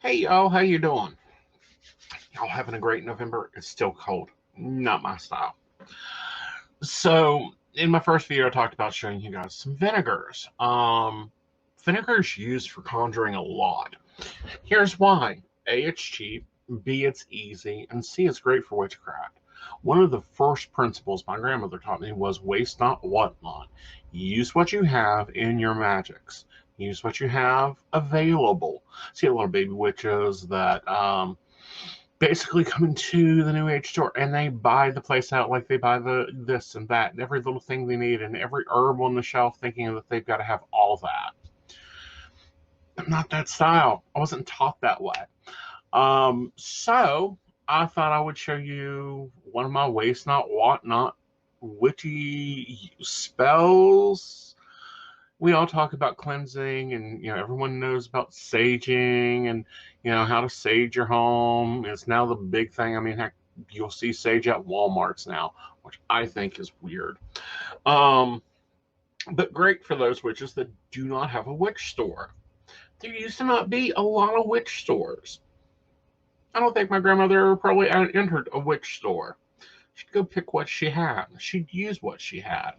Hey y'all, how you doing? Y'all having a great November? It's still cold. Not my style. So in my first video, I talked about showing you guys some vinegars. Vinegar is used for conjuring a lot. Here's why. A, it's cheap. B, it's easy. And C, it's great for witchcraft. One of the first principles my grandmother taught me was waste not, want not. Use what you have in your magics. Use what you have available. See a lot of baby witches that basically come into the new age store and they buy the place out like they buy the this and that and every little thing they need and every herb on the shelf, thinking that they've got to have all that. I'm not that style. I wasn't taught that way. So I thought I would show you one of my waste not, want not, witchy spells. We all talk about cleansing, and everyone knows about saging, and how to sage your home. It's now the big thing. I mean, heck, you'll see sage at Walmarts now, which I think is weird. But great for those witches that do not have a witch store. There used to not be a lot of witch stores. I don't think my grandmother probably entered a witch store. She'd go pick what she had. She'd use what she had.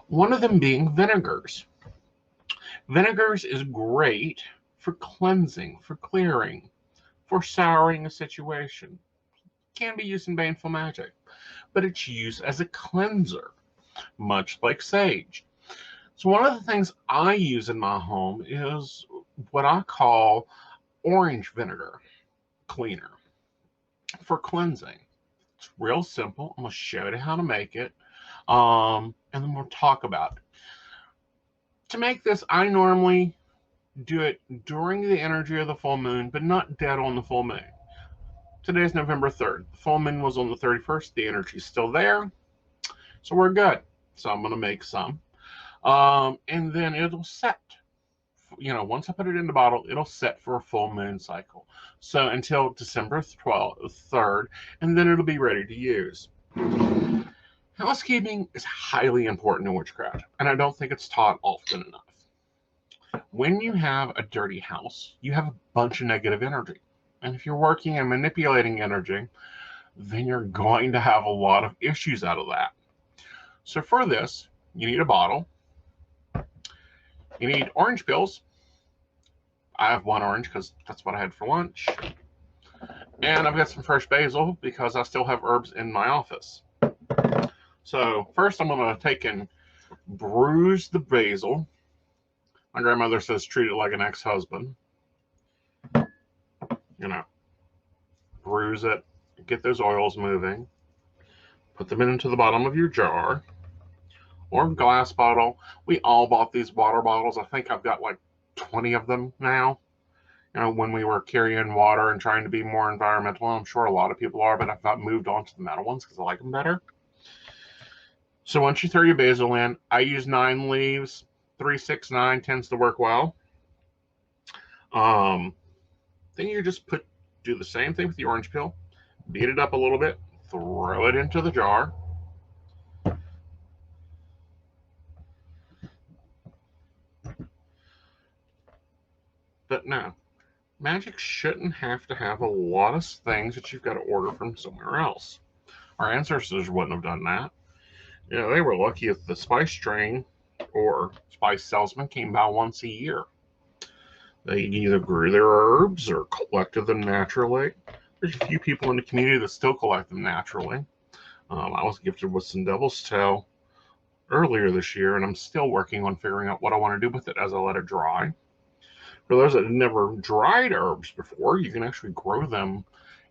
One of them being vinegars. Vinegars is great for cleansing, for clearing, for souring a situation. Can be used in baneful magic, but it's used as a cleanser, much like sage. So one of the things I use in my home is what I call orange vinegar cleaner for cleansing. It's real simple. I'm going to show you how to make it, and then we'll talk about it. To make this, I normally do it during the energy of the full moon, but not dead on the full moon. Today is November 3rd. The full moon was on the 31st. The energy's still there, so we're good. So I'm going to make some, and then it'll set. Once I put it in the bottle, it'll set for a full moon cycle. So until December 3rd, and then it'll be ready to use. Housekeeping is highly important in witchcraft, and I don't think it's taught often enough. When you have a dirty house, you have a bunch of negative energy. And if you're working and manipulating energy, then you're going to have a lot of issues out of that. So for this, you need a bottle. You need orange peels. I have one orange because that's what I had for lunch. And I've got some fresh basil because I still have herbs in my office. So first I'm going to take and bruise the basil. My grandmother says treat it like an ex-husband. Bruise it, get those oils moving. Put them into the bottom of your jar or glass bottle. We all bought these water bottles. I think I've got like 20 of them now. When we were carrying water and trying to be more environmental, I'm sure a lot of people are, but I've got moved on to the metal ones because I like them better. So once you throw your basil in, I use 9 leaves. 3, 6, 9 tends to work well. Then you just do the same thing with the orange peel. Beat it up a little bit. Throw it into the jar. But no, magic shouldn't have to have a lot of things that you've got to order from somewhere else. Our ancestors wouldn't have done that. They were lucky if the spice train or spice salesman came by once a year. They either grew their herbs or collected them naturally. There's a few people in the community that still collect them naturally. I was gifted with some devil's tail earlier this year, and I'm still working on figuring out what I want to do with it as I let it dry. For those that have never dried herbs before, you can actually grow them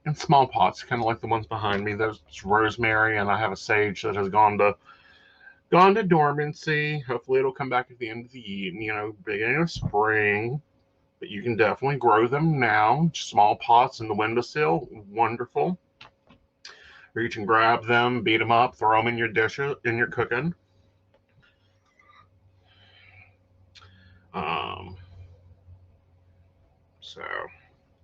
in small pots, kind of like the ones behind me. There's rosemary, and I have a sage that has gone to dormancy. Hopefully it'll come back at the end of the beginning of spring. But you can definitely grow them now. Small pots in the windowsill, wonderful. Or you can grab them, beat them up, throw them in your dishes, in your cooking. So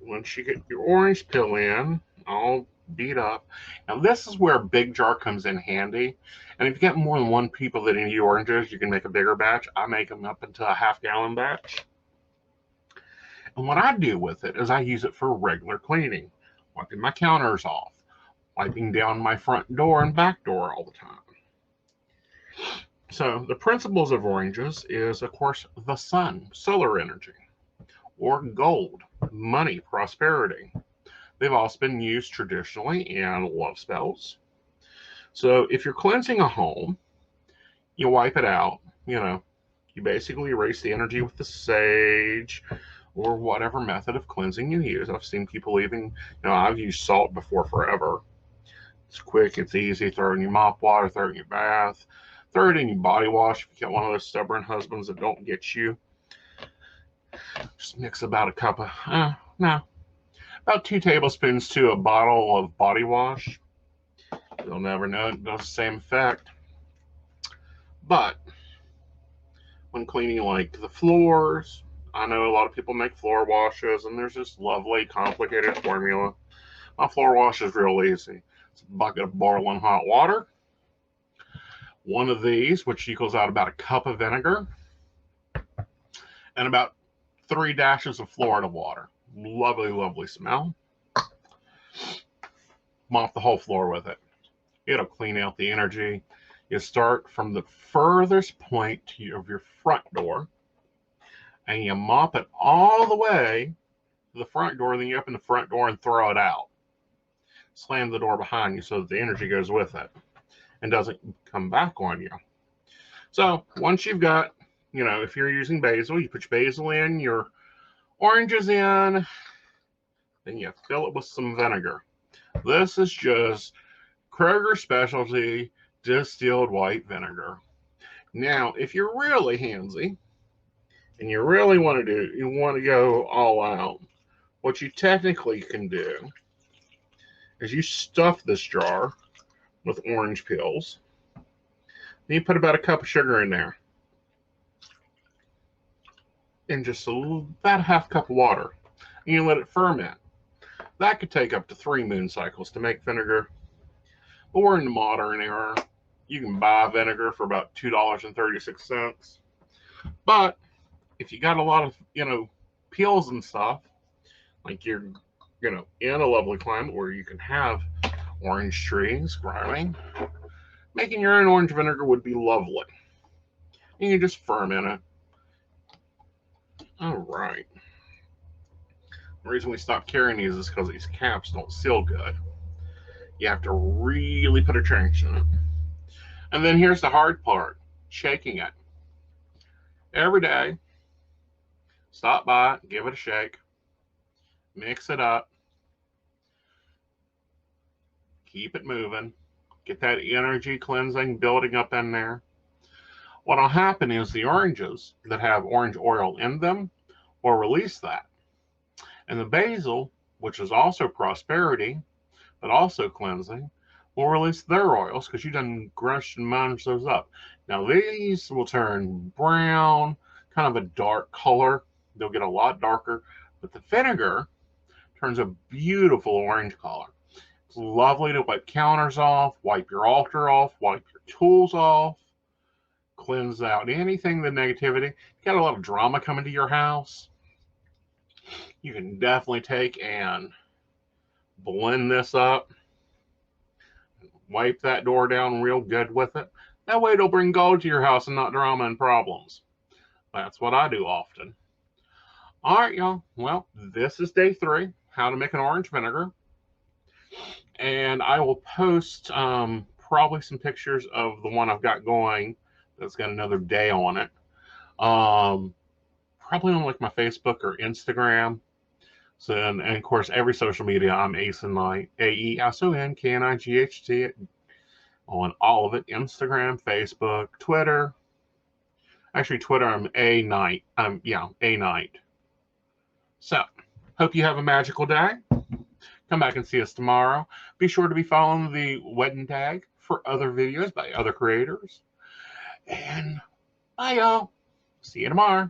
once you get your orange peel in, all beat up. Now this is where a big jar comes in handy. And if you get more than one people that need oranges, you can make a bigger batch. I make them up into a half-gallon batch. And what I do with it is I use it for regular cleaning, wiping my counters off, wiping down my front door and back door all the time. So the principles of oranges is, of course, the sun, solar energy, or gold, money, prosperity. They've also been used traditionally in love spells. So if you're cleansing a home, you wipe it out, you basically erase the energy with the sage or whatever method of cleansing you use. I've seen people even, I've used salt before forever. It's quick, it's easy. Throw it in your mop water, throw it in your bath, throw it in your body wash if you get one of those stubborn husbands that don't get you. Just mix about a cup of, about 2 tablespoons to a bottle of body wash. You'll never know it does the same effect. But when cleaning like the floors, I know a lot of people make floor washes, and there's this lovely, complicated formula. My floor wash is real easy. It's a bucket of boiling hot water, one of these, which equals out about a cup of vinegar, and about 3 dashes of Florida water. Lovely, lovely smell. Mop the whole floor with it. It'll clean out the energy. You start from the furthest point of your front door, and you mop it all the way to the front door, and then you open the front door and throw it out. Slam the door behind you so that the energy goes with it and doesn't come back on you. So once you've got, if you're using basil, you put your basil in, your oranges in, then you fill it with some vinegar. This is just Kroger specialty distilled white vinegar. Now, if you're really handsy and you really want to go all out, what you technically can do is you stuff this jar with orange peels. Then you put about a cup of sugar in there and just about a half cup of water, and you let it ferment. That could take up to 3 moon cycles to make vinegar. But we're in the modern era. You can buy vinegar for about $2.36. But if you got a lot of, peels and stuff, like you're, in a lovely climate where you can have orange trees growing, making your own orange vinegar would be lovely. And you just ferment it. All right. The reason we stopped carrying these is because these caps don't seal good. You have to really put attention in it. And then here's the hard part, shaking it. Every day, stop by, give it a shake, mix it up, keep it moving, get that energy cleansing building up in there. What'll happen is the oranges that have orange oil in them will release that. And the basil, which is also prosperity, but also cleansing, will release their oils because you done crushed and munched those up. Now these will turn brown, kind of a dark color. They'll get a lot darker, but the vinegar turns a beautiful orange color. It's lovely to wipe counters off, wipe your altar off, wipe your tools off, cleanse out anything, the negativity. You got a lot of drama coming to your house, you can definitely take and blend this up. Wipe that door down real good with it. That way it'll bring gold to your house and not drama and problems. That's what I do often. All right, y'all. Well, this is day 3, how to make an orange vinegar. And I will post probably some pictures of the one I've got going that's got another day on it. Probably on like my Facebook or Instagram. So, and of course, every social media, I'm Aeson Knight, AESONKNIGHT, on all of it. Instagram, Facebook, Twitter. Actually, Twitter, I'm A Knight. A Knight. So, hope you have a magical day. Come back and see us tomorrow. Be sure to be following the WEDIN tag for other videos by other creators. And bye, y'all. See you tomorrow.